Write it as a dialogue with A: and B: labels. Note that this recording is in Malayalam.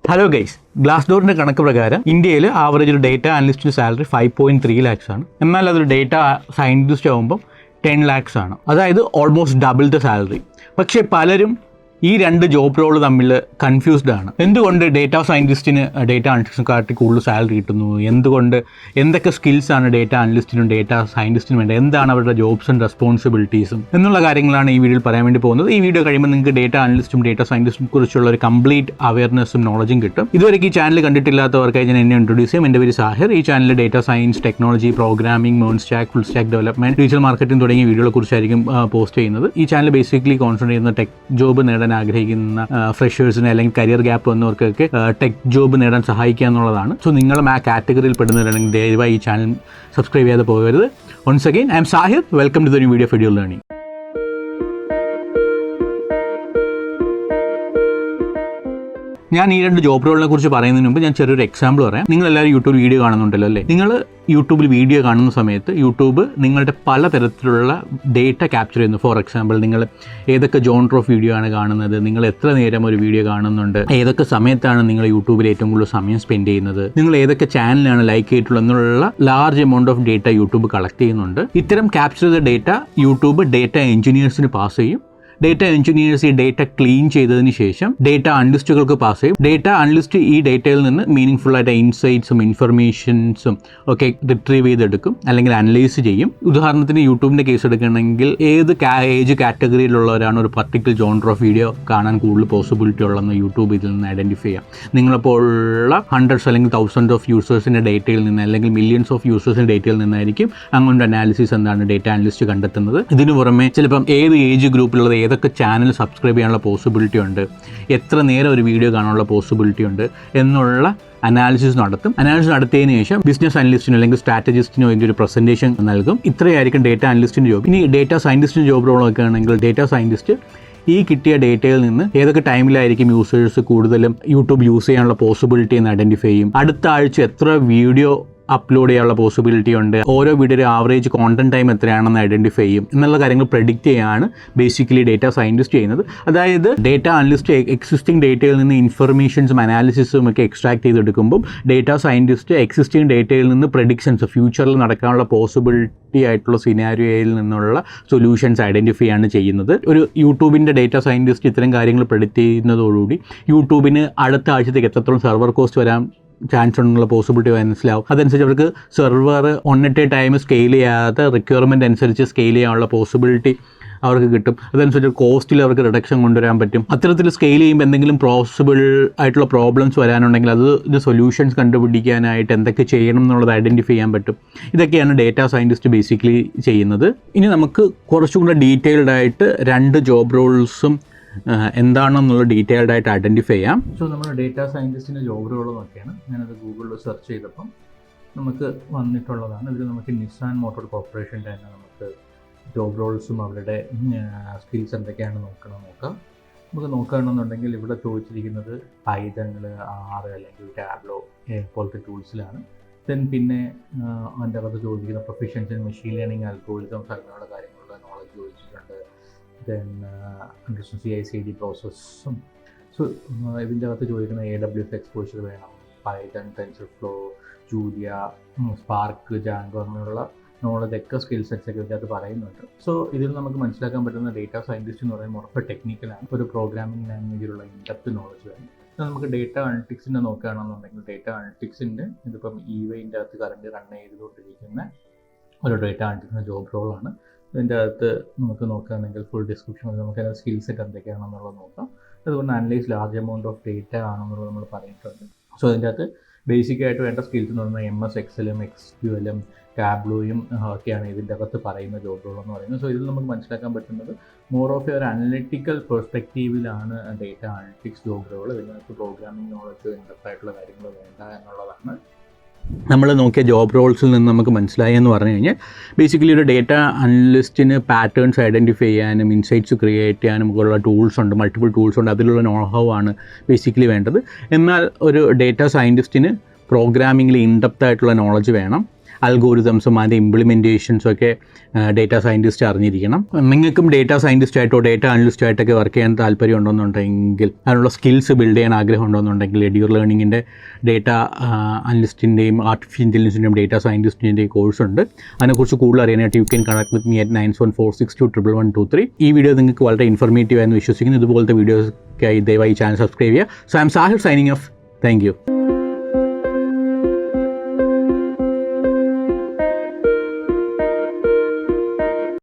A: ഹലോ ഗൈസ്, ഗ്ലാസ് ഡോറിൻ്റെ കണക്ക് പ്രകാരം ഇന്ത്യയിൽ ആവറേജ് ഒരു ഡേറ്റ അനലിസ്റ്റിന് സാലറി 5.3 lakhs ആണ്. എന്നാൽ അതൊരു ഡേറ്റ സയൻറ്റിസ്റ്റ് ആകുമ്പം 10 lakhs ആണ്. അതായത് ഓൾമോസ്റ്റ് ഡബിൾ ദ സാലറി. പക്ഷേ പലരും ഈ രണ്ട് ജോബ് റോൾ തമ്മിൽ കൺഫ്യൂസ്ഡ് ആണ്. എന്തുകൊണ്ട് ഡേറ്റ സയൻറ്റിസ്റ്റിന് ഡേറ്റ അനലിസ്റ്റിനെക്കാട്ടി കൂടുതൽ സാലറി കിട്ടുന്നു, എന്തുകൊണ്ട്, എന്തൊക്കെ സ്കിൽസാണ് ഡേറ്റ അനലിസ്റ്റിനും ഡേറ്റ സയൻറ്റിസ്റ്റിനും വേണ്ടത്, എന്താണ് അവരുടെ ജോബ്സ് ആൻഡ് റെസ്പോൺസിബിലിറ്റീസും എന്നുള്ള കാര്യങ്ങളാണ് ഈ വീഡിയോയിൽ പറയാൻ വേണ്ടി പോകുന്നത്. ഈ വീഡിയോ കഴിയുമ്പോൾ നിങ്ങൾക്ക് ഡേറ്റ അനലിസ്റ്റും ഡേറ്റ സയൻറ്റിസ്റ്റിനെ കുറിച്ചുള്ള ഒരു കംപ്ലീറ്റ് അവയർനെസ്സും നോളജും കിട്ടും. ഇതുവരെ ഈ ചാനൽ കണ്ടിട്ടില്ലാത്തവർക്കായി ഞാൻ എന്നെ ഇൻട്രൊഡ്യൂസ് ചെയ്യും. എൻ്റെ പേര് സാഹിർ. ഈ ചാനലിൽ ഡേറ്റ സയൻസ്, ടെക്നോളജി, പ്രോഗ്രാമിംഗ്, മോൺ stack, full stack development, digital marketing തുടങ്ങിയ വീഡിയോകളെ കുറിച്ചായിരിക്കും പോസ്റ്റ് ചെയ്യുന്നത്. ഈ ചാനൽ ബേസിക്കലി കോൺസെൻട്രേറ്റ് ചെയ്യുന്ന ടെക് ജോബ് നേടാൻ ആഗ്രഹിക്കുന്ന ഫ്രഷേഴ്സിന് അല്ലെങ്കിൽ കരിയർ ഗ്യാപ്പ് വന്നവർക്കൊക്കെ ടെക് ജോബ് നേടാൻ സഹായിക്കുക എന്നുള്ളതാണ്. സോ നിങ്ങളും ആ കാറ്റഗറിയിൽ പെടുന്നവരാണെങ്കിൽ ദയവായി ഈ ചാനൽ സബ്സ്ക്രൈബ് ചെയ്യാതെ പോകരുത്. Once again I'm Sahir. Welcome to the new video of Edure learning. ഞാൻ ഈ രണ്ട് ജോബ് റോളിനെ കുറിച്ച് പറയുന്നതിന് മുമ്പ് ഞാൻ ചെറിയൊരു എക്സാമ്പിൾ പറയാം. നിങ്ങളെല്ലാവരും യൂട്യൂബ് വീഡിയോ കാണുന്നുണ്ടല്ലോ അല്ലേ? നിങ്ങൾ യൂട്യൂബിൽ വീഡിയോ കാണുന്ന സമയത്ത് യൂട്യൂബ് നിങ്ങളുടെ പലതരത്തിലുള്ള ഡേറ്റ ക്യാപ്ചർ ചെയ്യുന്നു. ഫോർ എക്സാമ്പിൾ, നിങ്ങൾ ഏതൊക്കെ ജോണർ ഓഫ് വീഡിയോ ആണ് കാണുന്നത്, നിങ്ങൾ എത്ര നേരം ഒരു വീഡിയോ കാണുന്നുണ്ട്, ഏതൊക്കെ സമയത്താണ് നിങ്ങൾ യൂട്യൂബിൽ ഏറ്റവും കൂടുതൽ സമയം സ്പെൻഡ് ചെയ്യുന്നത്, നിങ്ങൾ ഏതൊക്കെ ചാനലാണ് ലൈക്ക് ചെയ്തിട്ടുള്ളത് എന്നുള്ള large amount of data YouTube collect ചെയ്യുന്നുണ്ട്. ഇത്തരം ക്യാപ്ചർ ചെയ്ത ഡേറ്റ യൂട്യൂബ് ഡേറ്റ എഞ്ചിനീയേഴ്സിന് പാസ് ചെയ്യും. ഡേറ്റ എഞ്ചിനീയേഴ്സ് ഈ ഡേറ്റ ക്ലീൻ ചെയ്തതിന് ശേഷം ഡേറ്റ അനലിസ്റ്റുകൾക്ക് പാസ് ചെയ്യും. ഡേറ്റ അനലിസ്റ്റ് ഈ ഡേറ്റയിൽ നിന്ന് മീനിങ് ഫുൾ ആയിട്ട് ഇൻസൈറ്റ്സും ഇൻഫർമേഷൻസും ഒക്കെ റിട്രീവ് ചെയ്തെടുക്കും അല്ലെങ്കിൽ അനലൈസ് ചെയ്യും. ഉദാഹരണത്തിന് യൂട്യൂബിൻ്റെ കേസ് എടുക്കുകയാണെങ്കിൽ ഏത് ഏജ് കാറ്റഗറിയിലുള്ളവരാണ് ഒരു പർട്ടിക്കുലർ ജോണർ ഓഫ് വീഡിയോ കാണാൻ കൂടുതൽ പോസിബിലിറ്റി ഉള്ളതെന്ന് യൂട്യൂബ് ഇതിൽ നിന്ന് ഐഡൻറ്റിഫൈ ചെയ്യാം. നിങ്ങളിപ്പോൾ ഉള്ള ഹൺഡ്രഡ്സ് അല്ലെങ്കിൽ തൗസൻഡ് ഓഫ് യൂസേഴ്സിൻ്റെ ഡേറ്റയിൽ നിന്ന് അല്ലെങ്കിൽ മില്യൺസ് ഓഫ് യൂസേഴ്സിൻ്റെ ഡേറ്റയിൽ നിന്നായിരിക്കും അങ്ങോട്ട് അനാലിസിസ് എന്താണ് ഡേറ്റ അനലിസ്റ്റ് കണ്ടെത്തുന്നത്. ഇതിനു പുറമെ ചിലപ്പം ഏത് ഏജ് ഗ്രൂപ്പിലുള്ളത് ഏതൊക്കെ ചാനൽ സബ്സ്ക്രൈബ് ചെയ്യാനുള്ള പോസിബിലിറ്റി ഉണ്ട്, എത്ര നേരം ഒരു വീഡിയോ കാണാനുള്ള പോസിബിലിറ്റി ഉണ്ട് എന്നുള്ള അനാലിസിസ് നടത്തും. അനാലിസിസ് നടത്തിയതിന് ശേഷം ബിസിനസ് അനലിസ്റ്റിനോ അല്ലെങ്കിൽ സ്ട്രാറ്റജിസ്റ്റിനോ വേണ്ടി ഒരു പ്രസൻറ്റേഷൻ നൽകും. ഇത്രയായിരിക്കും ഡേറ്റ അനലിസ്റ്റിൻ്റെ ജോബ്. ഇനി ഡേറ്റ സയൻറ്റിസ്റ്റിൻ്റെ ജോബ് റോളൊക്കെ ആണെങ്കിൽ ഡേറ്റ സയൻറ്റിസ്റ്റ് ഈ കിട്ടിയ ഡേറ്റയിൽ നിന്ന് ഏതൊക്കെ ടൈമിലായിരിക്കും യൂസേഴ്സ് കൂടുതലും യൂട്യൂബ് യൂസ് ചെയ്യാനുള്ള പോസിബിലിറ്റി എന്ന് ഐഡൻറ്റിഫൈ ചെയ്യും. അടുത്ത ആഴ്ച എത്ര വീഡിയോ അപ്ലോഡ് ചെയ്യാനുള്ള പോസിബിലിറ്റി ഉണ്ട്, ഓരോ വീഡിയോ ആവറേജ് കോണ്ടന്റ് ടൈം എത്രയാണെന്ന് ഐഡൻറ്റിഫൈ ചെയ്യും എന്നുള്ള കാര്യങ്ങൾ പ്രെഡിക്റ്റ് ചെയ്യാണ് ബേസിക്കലി ഡേറ്റ സയൻറ്റിസ്റ്റ് ചെയ്യുന്നത്. അതായത് ഡേറ്റ അനലിസ്റ്റ് എക്സിസ്റ്റിംഗ് ഡേറ്റയിൽ നിന്ന് ഇൻഫർമേഷൻസും അനാലിസിസും ഒക്കെ എക്സ്ട്രാക്ട് ചെയ്തെടുക്കുമ്പോൾ ഡേറ്റ സയൻറ്റിസ്റ്റ് എക്സിസ്റ്റിംഗ് ഡേറ്റയിൽ നിന്ന് പ്രെഡിക്ഷൻസ് ഫ്യൂച്ചറിൽ നടക്കാനുള്ള പോസിബിലിറ്റി ആയിട്ടുള്ള സിനാരിയോയിൽ നിന്നുള്ള സൊല്യൂഷൻസ് ഐഡൻറ്റിഫൈ ആണ് ചെയ്യുന്നത്. ഒരു യൂട്യൂബിൻ്റെ ഡേറ്റ സയൻറ്റിസ്റ്റ് ഇത്തരം കാര്യങ്ങൾ പ്രെഡിക്റ്റ് ചെയ്യുന്നതോടുകൂടി യൂട്യൂബിന് അടുത്ത ആഴ്ചത്തേക്ക് എത്രത്തോളം സെർവർ കോസ്റ്റ് വരാൻ ചാൻസ് ഉണ്ടെന്നുള്ള പോസിബിലിറ്റി മനസ്സിലാവും. അതനുസരിച്ച് അവർക്ക് server on at A time scale ചെയ്യാതെ റിക്വയർമെൻറ്റ് അനുസരിച്ച് സ്കെയിൽ ചെയ്യാനുള്ള പോസിബിലിറ്റി അവർക്ക് കിട്ടും. അതനുസരിച്ച് കോസ്റ്റിൽ അവർക്ക് റിഡക്ഷൻ കൊണ്ടുവരാൻ പറ്റും. അത്തരത്തിൽ സ്കെയിൽ ചെയ്യുമ്പോൾ എന്തെങ്കിലും പോസിബിൾ ആയിട്ടുള്ള പ്രോബ്ലംസ് വരാനുണ്ടെങ്കിൽ ഇത് സൊല്യൂഷൻസ് കണ്ടുപിടിക്കാനായിട്ട് എന്തൊക്കെ ചെയ്യണം എന്നുള്ളത് ഐഡൻറ്റിഫൈ ചെയ്യാൻ പറ്റും. ഇതൊക്കെയാണ് ഡേറ്റ സയൻറ്റിസ്റ്റ് ബേസിക്കലി ചെയ്യുന്നത്. ഇനി നമുക്ക് കുറച്ചുകൂടെ ഡീറ്റെയിൽഡ് ആയിട്ട് രണ്ട് ജോബ് റോൾസും എന്താണെന്നുള്ള ഡീറ്റെയിൽഡ് ആയിട്ട് ഐഡൻറ്റിഫൈ ചെയ്യാം. സോ നമ്മൾ ഡേറ്റ സയൻറ്റിസ്റ്റിൻ്റെ ജോബ് റോൾ നോക്കിയാണ് ഞാനത് ഗൂഗിളിൽ സെർച്ച് ചെയ്തപ്പം നമുക്ക് വന്നിട്ടുള്ളതാണ്. ഇതിൽ നമുക്ക് നിസാൻ മോട്ടോർ കോർപ്പറേഷൻ്റെ തന്നെ നമുക്ക് ജോബ് റോൾസും അവരുടെ സ്കിൽസ് എന്തൊക്കെയാണ് നോക്കാം. നമുക്ക് നോക്കുകയാണെന്നുണ്ടെങ്കിൽ ഇവിടെ ചോദിച്ചിരിക്കുന്നത് പൈതണിൽ R അല്ലെങ്കിൽ ടാബ്ലോ പോലത്തെ ടൂൾസിലാണ്. പിന്നെ അതിൻ്റെ അകത്ത് ചോദിക്കുന്ന professions in machine learning algorithms അങ്ങനെയുള്ള കാര്യങ്ങളുടെ നോളജ് ചോദിച്ചിട്ടുണ്ട്. CI/CD പ്രോസസ്സും. സോ ഇതിൻ്റെ അകത്ത് ചോദിക്കുന്ന AWS എക്സ്പോഷർ വേണം, Python, TensorFlow, Julia, Spark, Django അങ്ങനെയുള്ള നോളജൊക്കെ സ്കിൽ സെറ്റ്സ് ഒക്കെ ഇതിനകത്ത് പറയുന്നുണ്ട്. സോ ഇതിൽ നമുക്ക് മനസ്സിലാക്കാൻ പറ്റുന്ന ഡേറ്റ സയൻറ്റിസ്റ്റ് എന്ന് പറയുമ്പോൾ ഉറപ്പ് ടെക്നിക്കലാണ്. ഒരു പ്രോഗ്രാമിംഗ് ലാംഗ്വേജിലുള്ള ഇൻഡെപ്ത് നോളജ് വേണം. നമുക്ക് ഡേറ്റ അനലിറ്റിക്സിൻ്റെ നോക്കുകയാണെന്നുണ്ടെങ്കിൽ ഡേറ്റ അനലിറ്റിക്സിൻ്റെ ഇതിപ്പം EYൻ്റെ അകത്ത് കറണ്ട് റൺ ചെയ്തുകൊണ്ടിരിക്കുന്ന ഒരു ഡേറ്റ അനലിറ്റിക്സിൻ്റെ ജോബ് റോളാണ്. ഇതിൻ്റെ അകത്ത് നമുക്ക് നോക്കുകയാണെങ്കിൽ ഫുൾ ഡിസ്ക്രിപ്ഷൻ നമുക്ക് അതിൻ്റെ സ്കിൽ സെറ്റ് എന്തൊക്കെയാണെന്നുള്ളത് നോക്കാം. അതുകൊണ്ട് analyse large amount of data ആണെന്നുള്ളത് നമ്മൾ പറഞ്ഞിട്ടുണ്ട്. സോ അതിൻ്റെ അകത്ത് ബേസിക്കായിട്ട് വേണ്ട സ്കിൽസ് എന്ന് പറയുന്നത് MS Excelഉം SQLഉം ടാബ്ലോയും ഒക്കെയാണ് ഇതിൻ്റെ അകത്ത് പറയുന്ന ജോബ് റോൾ എന്ന് പറയുന്നത്. സോ ഇതിൽ നമുക്ക് മനസ്സിലാക്കാൻ പറ്റുന്നത് മോർ ഓഫ് ഒരു അനലിറ്റിക്കൽ പെർസ്പെക്റ്റീവിലാണ് ഡേറ്റ അനലിറ്റിക്സ് ജോബ് റോൾ. ഇതിനകത്ത് പ്രോഗ്രാമിംഗ് നോളജ് ഇൻഡെപ്തായിട്ടുള്ള കാര്യങ്ങൾ വേണ്ട എന്നുള്ളതാണ് നമ്മൾ നോക്കിയ ജോബ് റോൾസിൽ നിന്ന് നമുക്ക് മനസ്സിലായി എന്ന് പറഞ്ഞു കഴിഞ്ഞാൽ ബേസിക്കലി ഒരു ഡേറ്റ അനലിസ്റ്റിന് പാറ്റേൺസ് ഐഡൻറ്റിഫൈ ചെയ്യാനും ഇൻസൈറ്റ്സ് ക്രിയേറ്റ് ചെയ്യാനും ഉള്ള ടൂൾസ് ഉണ്ട്, മൾട്ടിപ്പിൾ ടൂൾസ് ഉണ്ട്. അതിലുള്ള നോഹൗ ആണ് ബേസിക്കലി വേണ്ടത്. എന്നാൽ ഒരു ഡേറ്റ സയൻറ്റിസ്റ്റിന് പ്രോഗ്രാമിങ്ങിൽ ഇൻഡെപ്ത് ആയിട്ടുള്ള നോളജ് വേണം. അൽഗോരിതംസും അതിൻ്റെ ഇംപ്ലിമെൻറ്റേഷൻസും ഒക്കെ ഡേറ്റാ സയൻറ്റിസ്റ്റ് അറിഞ്ഞിരിക്കണം. നിങ്ങൾക്കും ഡേറ്റാ സയൻറ്റിസ്റ്റായിട്ടോ ഡേറ്റാ അനലിസ്റ്റായിട്ടൊക്കെ വർക്ക് ചെയ്യാൻ താല്പര്യം ഉണ്ടെന്നുണ്ടെങ്കിൽ, അതിനുള്ള സ്കിൽസ് ബിൽഡ് ചെയ്യാൻ ആഗ്രഹം ഉണ്ടെന്നുണ്ടെങ്കിൽ, എഡ്യൂർ ലേണിങ്ങിൻ്റെ ഡേറ്റാ അനലിസ്റ്റിൻ്റെയും ആർട്ടിഫിഷ്യൽ ഇൻ്റലിജൻസിൻ്റെയും ഡേറ്റാ സയൻറ്റിസ്റ്റിൻ്റെയും കോഴ്സ് ഉണ്ട്. അതിനെക്കുറിച്ച് കൂടുതൽ അറിയാനായിട്ട് you can connect with me at 9746211123. ഈ വീഡിയോ നിങ്ങൾക്ക് വളരെ ഇൻഫോർമേറ്റീവ് ആയെന്ന് വിശ്വസിക്കുന്നു. ഇതുപോലത്തെ വീഡിയോസൊക്കെയായി ദയവായി ചാനൽ സബ്സ്ക്രൈബ് ചെയ്യുക. So I'm Sahir signing off. Thank U.